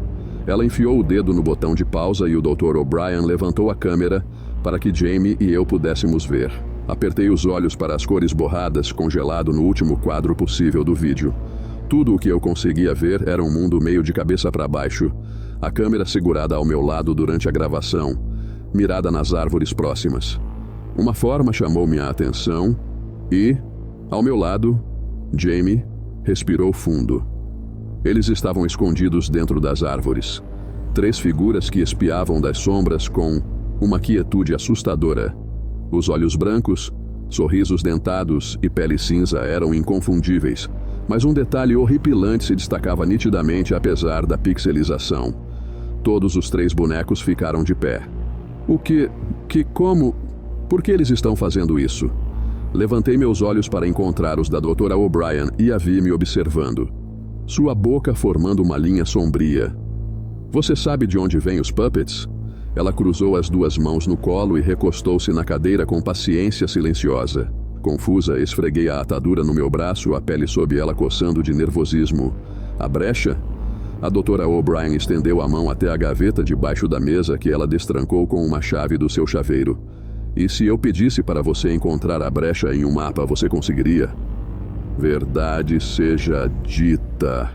Ela enfiou o dedo no botão de pausa e o Dr. O'Brien levantou a câmera para que Jamie e eu pudéssemos ver. Apertei os olhos para as cores borradas, congelado no último quadro possível do vídeo. Tudo o que eu conseguia ver era um mundo meio de cabeça para baixo. a câmera segurada ao meu lado durante a gravação, mirada nas árvores próximas. Uma forma chamou minha atenção e, ao meu lado, Jamie respirou fundo. Eles estavam escondidos dentro das árvores. 3 figuras que espiavam das sombras com uma quietude assustadora. Os olhos brancos, sorrisos dentados e pele cinza eram inconfundíveis, mas um detalhe horripilante se destacava nitidamente apesar da pixelização. Todos os 3 bonecos ficaram de pé. Como? Por que eles estão fazendo isso? Levantei meus olhos para encontrar os da Dra. O'Brien e a vi me observando. Sua boca formando uma linha sombria. Você sabe de onde vêm os puppets? Ela cruzou as 2 mãos no colo e recostou-se na cadeira com paciência silenciosa. Confusa, esfreguei a atadura no meu braço, a pele sob ela coçando de nervosismo. A brecha? A Dra. O'Brien estendeu a mão até a gaveta debaixo da mesa que ela destrancou com uma chave do seu chaveiro. E se eu pedisse para você encontrar a brecha em um mapa, você conseguiria? Verdade seja dita,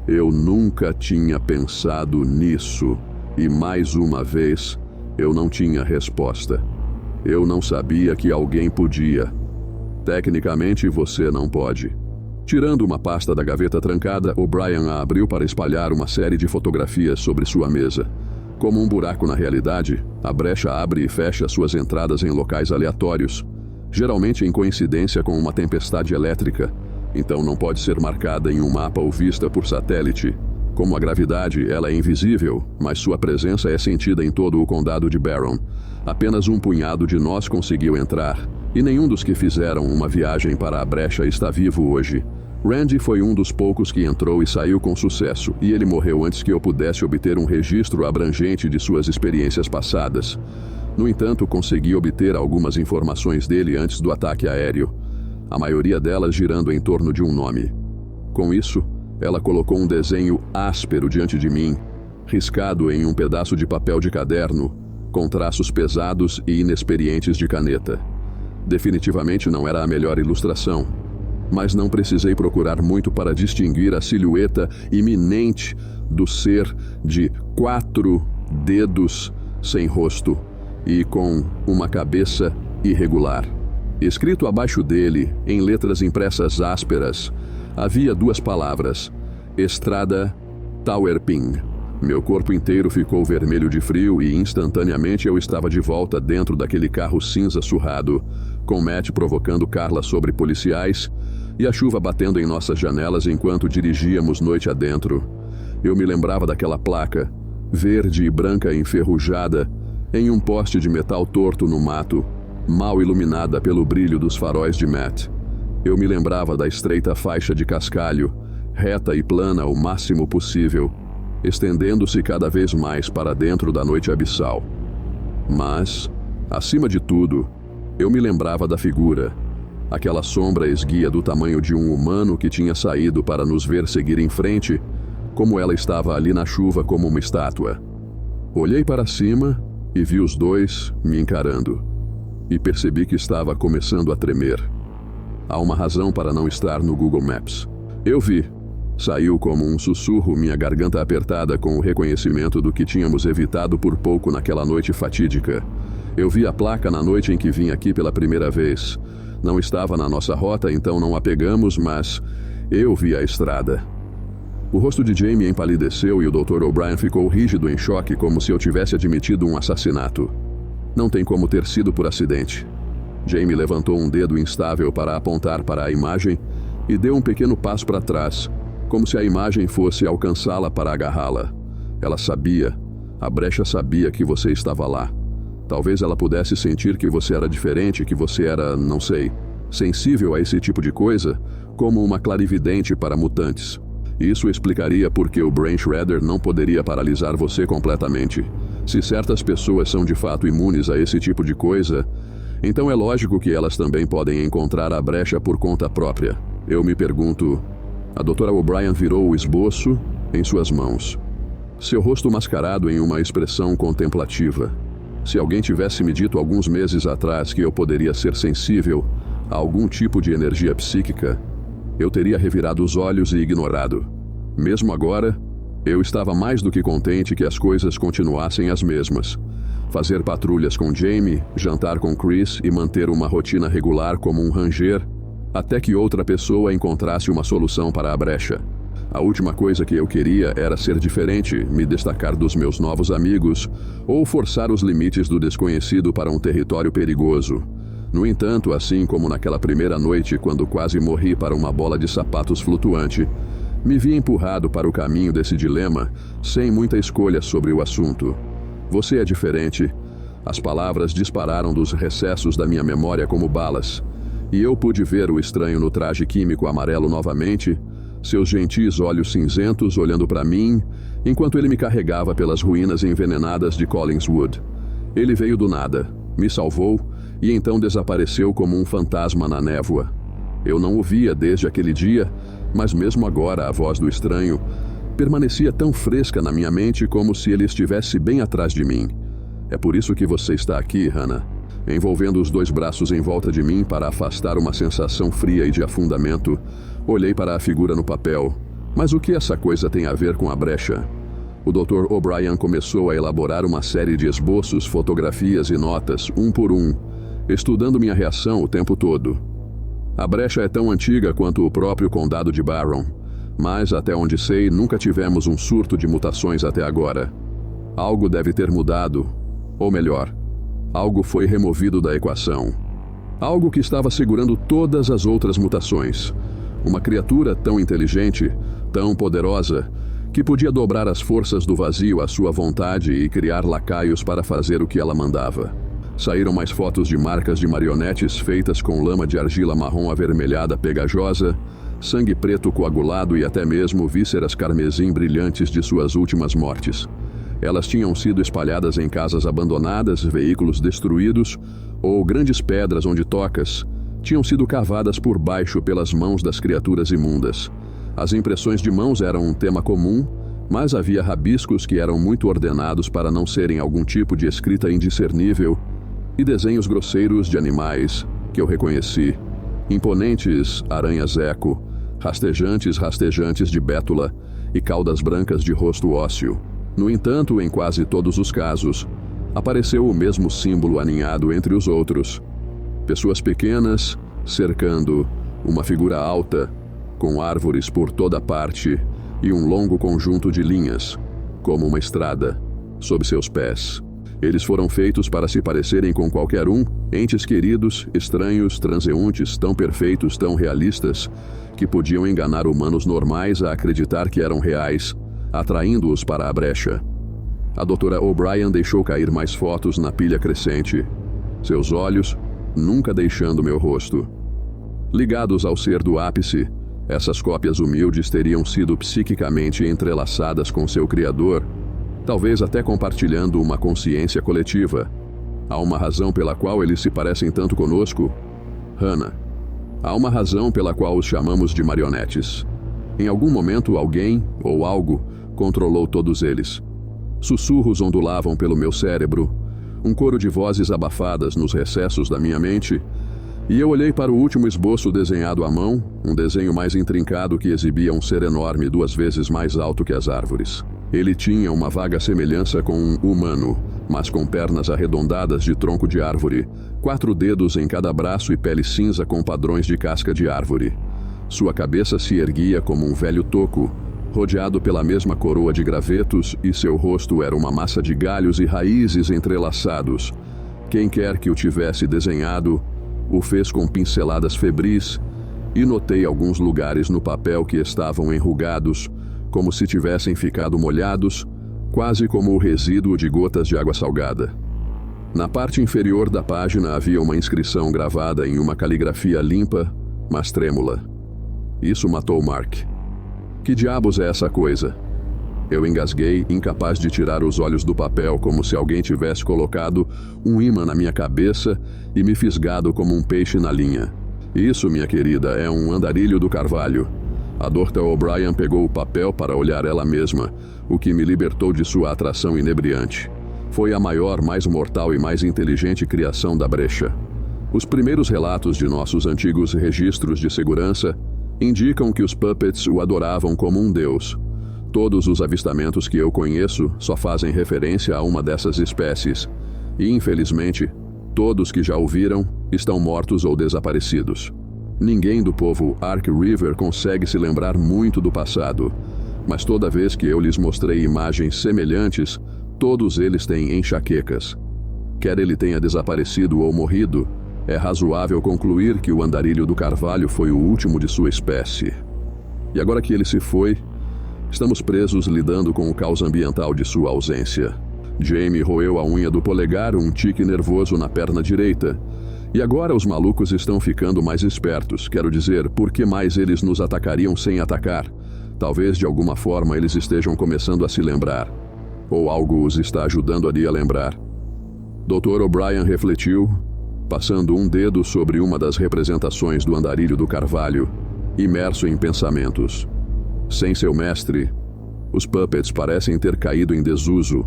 eu nunca tinha pensado nisso. E mais uma vez, eu não tinha resposta. Eu não sabia que alguém podia. Tecnicamente, você não pode. Tirando uma pasta da gaveta trancada, O'Brien a abriu para espalhar uma série de fotografias sobre sua mesa. Como um buraco na realidade, a brecha abre e fecha suas entradas em locais aleatórios, geralmente em coincidência com uma tempestade elétrica, então não pode ser marcada em um mapa ou vista por satélite. Como a gravidade, ela é invisível, mas sua presença é sentida em todo o condado de Barron. Apenas um punhado de nós conseguiu entrar, e nenhum dos que fizeram uma viagem para a brecha está vivo hoje. Randy foi um dos poucos que entrou e saiu com sucesso, e ele morreu antes que eu pudesse obter um registro abrangente de suas experiências passadas. No entanto, consegui obter algumas informações dele antes do ataque aéreo, a maioria delas girando em torno de um nome. Com isso, ela colocou um desenho áspero diante de mim, riscado em um pedaço de papel de caderno, com traços pesados e inexperientes de caneta. Definitivamente não era a melhor ilustração, mas não precisei procurar muito para distinguir a silhueta iminente do ser de 4 dedos sem rosto e com uma cabeça irregular. Escrito abaixo dele, em letras impressas ásperas, havia 2 palavras: Estrada Tauerping. Meu corpo inteiro ficou vermelho de frio e instantaneamente eu estava de volta dentro daquele carro cinza surrado, com Matt provocando Carla sobre policiais e a chuva batendo em nossas janelas enquanto dirigíamos noite adentro. Eu me lembrava daquela placa, verde e branca enferrujada, em um poste de metal torto no mato, mal iluminada pelo brilho dos faróis de Matt. Eu me lembrava da estreita faixa de cascalho, reta e plana o máximo possível, estendendo-se cada vez mais para dentro da noite abissal. Mas, acima de tudo, eu me lembrava da figura, aquela sombra esguia do tamanho de um humano que tinha saído para nos ver seguir em frente, como ela estava ali na chuva como uma estátua. Olhei para cima e vi os 2 me encarando, e percebi que estava começando a tremer. Há uma razão para não estar no Google Maps. Eu vi. Saiu como um sussurro minha garganta apertada com o reconhecimento do que tínhamos evitado por pouco naquela noite fatídica. Eu vi a placa na noite em que vim aqui pela primeira vez. Não estava na nossa rota, então não a pegamos, mas eu vi a estrada. O rosto de Jamie empalideceu e o Dr. O'Brien ficou rígido em choque, como se eu tivesse admitido um assassinato. Não tem como ter sido por acidente. Jamie levantou um dedo instável para apontar para a imagem e deu um pequeno passo para trás, como se a imagem fosse alcançá-la para agarrá-la. Ela sabia, a brecha sabia que você estava lá. Talvez ela pudesse sentir que você era diferente, que você era, não sei, sensível a esse tipo de coisa, como uma clarividente para mutantes. Isso explicaria por que o Brain Shredder não poderia paralisar você completamente. Se certas pessoas são de fato imunes a esse tipo de coisa, então é lógico que elas também podem encontrar a brecha por conta própria. Eu me pergunto... A Dra. O'Brien virou o esboço em suas mãos. Seu rosto mascarado em uma expressão contemplativa. Se alguém tivesse me dito alguns meses atrás que eu poderia ser sensível a algum tipo de energia psíquica, eu teria revirado os olhos e ignorado. Mesmo agora, Eu estava mais do que contente que as coisas continuassem as mesmas. Fazer patrulhas com Jamie, jantar com Chris e manter uma rotina regular como um ranger, até que outra pessoa encontrasse uma solução para a brecha. A última coisa que eu queria era ser diferente, me destacar dos meus novos amigos, ou forçar os limites do desconhecido para um território perigoso. No entanto, assim como naquela primeira noite quando quase morri para uma bola de sapatos flutuante, me vi empurrado para o caminho desse dilema, sem muita escolha sobre o assunto. Você é diferente. As palavras dispararam dos recessos da minha memória como balas, e eu pude ver o estranho no traje químico amarelo novamente, seus gentis olhos cinzentos olhando para mim, enquanto ele me carregava pelas ruínas envenenadas de Collingswood. Ele veio do nada, me salvou, e então desapareceu como um fantasma na névoa. Eu não o via desde aquele dia, mas mesmo agora a voz do estranho permanecia tão fresca na minha mente como se ele estivesse bem atrás de mim. É por isso que você está aqui, Hannah. Envolvendo os dois braços em volta de mim para afastar uma sensação fria e de afundamento, olhei para a figura no papel. Mas o que essa coisa tem a ver com a brecha? O Dr. O'Brien começou a elaborar uma série de esboços, fotografias e notas, um por um, estudando minha reação o tempo todo. A brecha é tão antiga quanto o próprio condado de Barron, mas, até onde sei, nunca tivemos um surto de mutações até agora. Algo deve ter mudado, ou melhor, algo foi removido da equação. Algo que estava segurando todas as outras mutações. Uma criatura tão inteligente, tão poderosa, que podia dobrar as forças do vazio à sua vontade e criar lacaios para fazer o que ela mandava. Saíram mais fotos de marcas de marionetes feitas com lama de argila marrom avermelhada pegajosa, sangue preto coagulado e até mesmo vísceras carmesim brilhantes de suas últimas mortes. Elas tinham sido espalhadas em casas abandonadas, veículos destruídos ou grandes pedras onde tocas tinham sido cavadas por baixo pelas mãos das criaturas imundas. As impressões de mãos eram um tema comum, mas havia rabiscos que eram muito ordenados para não serem algum tipo de escrita indiscernível, e desenhos grosseiros de animais que eu reconheci. Imponentes aranhas eco, rastejantes de bétula e caudas brancas de rosto ósseo. No entanto, em quase todos os casos, apareceu o mesmo símbolo aninhado entre os outros. Pessoas pequenas, cercando uma figura alta, com árvores por toda parte e um longo conjunto de linhas, como uma estrada, sob seus pés. Eles foram feitos para se parecerem com qualquer um, entes queridos, estranhos, transeuntes, tão perfeitos, tão realistas, que podiam enganar humanos normais a acreditar que eram reais, atraindo-os para a brecha. A Dra. O'Brien deixou cair mais fotos na pilha crescente, seus olhos nunca deixando meu rosto. Ligados ao ser do ápice, essas cópias humildes teriam sido psiquicamente entrelaçadas com seu criador, talvez até compartilhando uma consciência coletiva. Há uma razão pela qual eles se parecem tanto conosco, Hannah. Há uma razão pela qual os chamamos de marionetes. Em algum momento alguém, ou algo, controlou todos eles. Sussurros ondulavam pelo meu cérebro, um coro de vozes abafadas nos recessos da minha mente, e eu olhei para o último esboço desenhado à mão, um desenho mais intrincado que exibia um ser enorme 2 vezes mais alto que as árvores. Ele tinha uma vaga semelhança com um humano, mas com pernas arredondadas de tronco de árvore, 4 dedos em cada braço e pele cinza com padrões de casca de árvore. Sua cabeça se erguia como um velho toco, rodeado pela mesma coroa de gravetos, e seu rosto era uma massa de galhos e raízes entrelaçados. Quem quer que o tivesse desenhado, o fez com pinceladas febris, e notei alguns lugares no papel que estavam enrugados, como se tivessem ficado molhados, quase como o resíduo de gotas de água salgada. Na parte inferior da página havia uma inscrição gravada em uma caligrafia limpa, mas trêmula. Isso matou Mark. Que diabos é essa coisa? Eu engasguei, incapaz de tirar os olhos do papel, como se alguém tivesse colocado um ímã na minha cabeça e me fisgado como um peixe na linha. Isso, minha querida, é um andarilho do carvalho. A Dra. O'Brien pegou o papel para olhar ela mesma, o que me libertou de sua atração inebriante. Foi a maior, mais mortal e mais inteligente criação da brecha. Os primeiros relatos de nossos antigos registros de segurança indicam que os Puppets o adoravam como um deus. Todos os avistamentos que eu conheço só fazem referência a uma dessas espécies. E, infelizmente, todos que já o viram estão mortos ou desaparecidos. Ninguém do povo Ark River consegue se lembrar muito do passado, mas toda vez que eu lhes mostrei imagens semelhantes, todos eles têm enxaquecas. Quer ele tenha desaparecido ou morrido, é razoável concluir que o andarilho do carvalho foi o último de sua espécie. E agora que ele se foi, estamos presos lidando com o caos ambiental de sua ausência. Jamie roeu a unha do polegar, um tique nervoso na perna direita. E agora os malucos estão ficando mais espertos. Quero dizer, por que mais eles nos atacariam sem atacar? Talvez de alguma forma eles estejam começando a se lembrar. Ou algo os está ajudando a lembrar. Dr. O'Brien refletiu, passando um dedo sobre uma das representações do andarilho do carvalho, imerso em pensamentos. Sem seu mestre, os puppets parecem ter caído em desuso,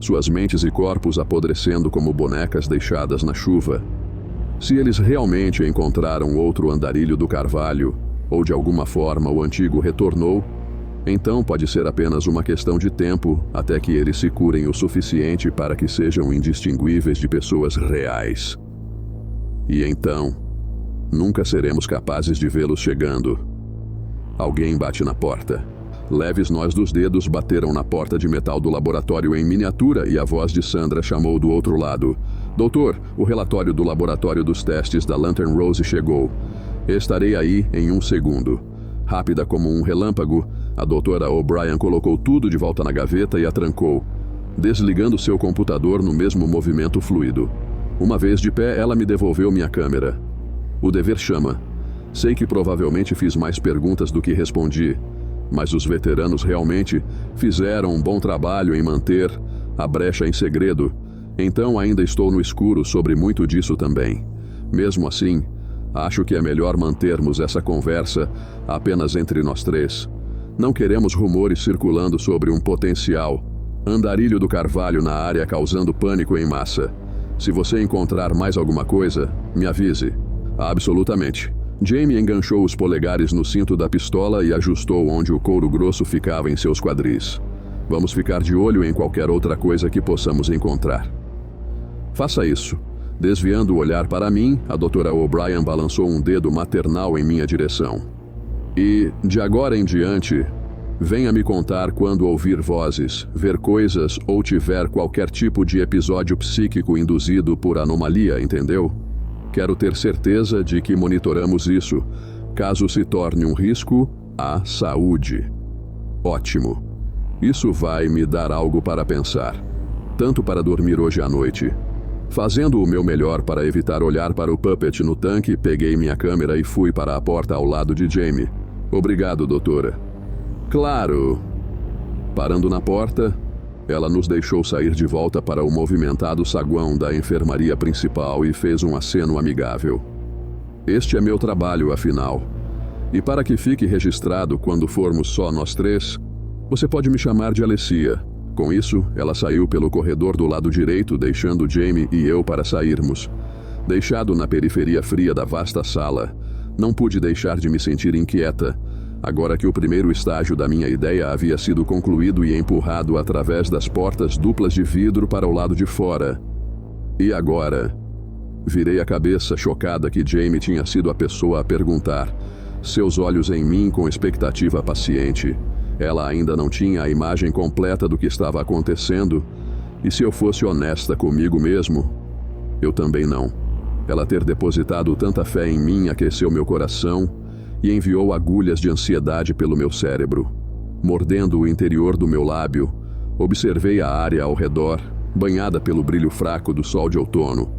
suas mentes e corpos apodrecendo como bonecas deixadas na chuva. Se eles realmente encontraram outro andarilho do carvalho, ou de alguma forma o antigo retornou, então pode ser apenas uma questão de tempo até que eles se curem o suficiente para que sejam indistinguíveis de pessoas reais. E então, nunca seremos capazes de vê-los chegando. Alguém bate na porta. Leves nós dos dedos bateram na porta de metal do laboratório em miniatura e a voz de Sandra chamou do outro lado. Doutor, o relatório do laboratório dos testes da Lantern Rose chegou. Estarei aí em 1 segundo. Rápida como um relâmpago, a doutora O'Brien colocou tudo de volta na gaveta e a trancou, desligando seu computador no mesmo movimento fluido. Uma vez de pé, ela me devolveu minha câmera. O dever chama. Sei que provavelmente fiz mais perguntas do que respondi, mas os veteranos realmente fizeram um bom trabalho em manter a brecha em segredo, então ainda estou no escuro sobre muito disso também. Mesmo assim, acho que é melhor mantermos essa conversa apenas entre nós três. Não queremos rumores circulando sobre um potencial andarilho do carvalho na área causando pânico em massa. Se você encontrar mais alguma coisa, me avise. Absolutamente. Jamie enganchou os polegares no cinto da pistola e ajustou onde o couro grosso ficava em seus quadris. Vamos ficar de olho em qualquer outra coisa que possamos encontrar. Faça isso. Desviando o olhar para mim, a doutora O'Brien balançou um dedo maternal em minha direção. E, de agora em diante, venha me contar quando ouvir vozes, ver coisas ou tiver qualquer tipo de episódio psíquico induzido por anomalia, entendeu? Quero ter certeza de que monitoramos isso, caso se torne um risco à saúde. Ótimo. Isso vai me dar algo para pensar, tanto para dormir hoje à noite. Fazendo o meu melhor para evitar olhar para o puppet no tanque, peguei minha câmera e fui para a porta ao lado de Jamie. Obrigado, doutora. Claro. Parando na porta, ela nos deixou sair de volta para o movimentado saguão da enfermaria principal e fez um aceno amigável. Este é meu trabalho, afinal. E para que fique registrado quando formos só nós três, você pode me chamar de Alessia. Com isso, ela saiu pelo corredor do lado direito, deixando Jamie e eu para sairmos. Deixado na periferia fria da vasta sala, não pude deixar de me sentir inquieta, agora que o primeiro estágio da minha ideia havia sido concluído e empurrado através das portas duplas de vidro para o lado de fora. E agora? Virei a cabeça, chocada que Jamie tinha sido a pessoa a perguntar, seus olhos em mim com expectativa paciente. Ela ainda não tinha a imagem completa do que estava acontecendo, e se eu fosse honesta comigo mesmo, eu também não. Ela ter depositado tanta fé em mim aqueceu meu coração e enviou agulhas de ansiedade pelo meu cérebro. Mordendo o interior do meu lábio, observei a área ao redor, banhada pelo brilho fraco do sol de outono,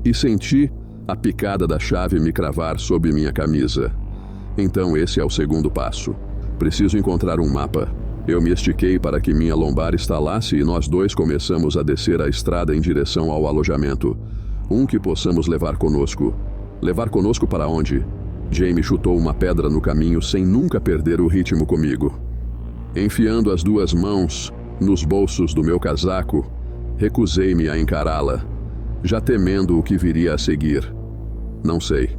e senti a picada da chave me cravar sob minha camisa. Então esse é o segundo passo. Preciso encontrar um mapa. Eu me estiquei para que minha lombar estalasse e nós dois começamos a descer a estrada em direção ao alojamento. Um que possamos levar conosco. Levar conosco para onde? Jamie chutou uma pedra no caminho sem nunca perder o ritmo comigo. Enfiando as duas mãos nos bolsos do meu casaco, recusei-me a encará-la, já temendo o que viria a seguir. Não sei.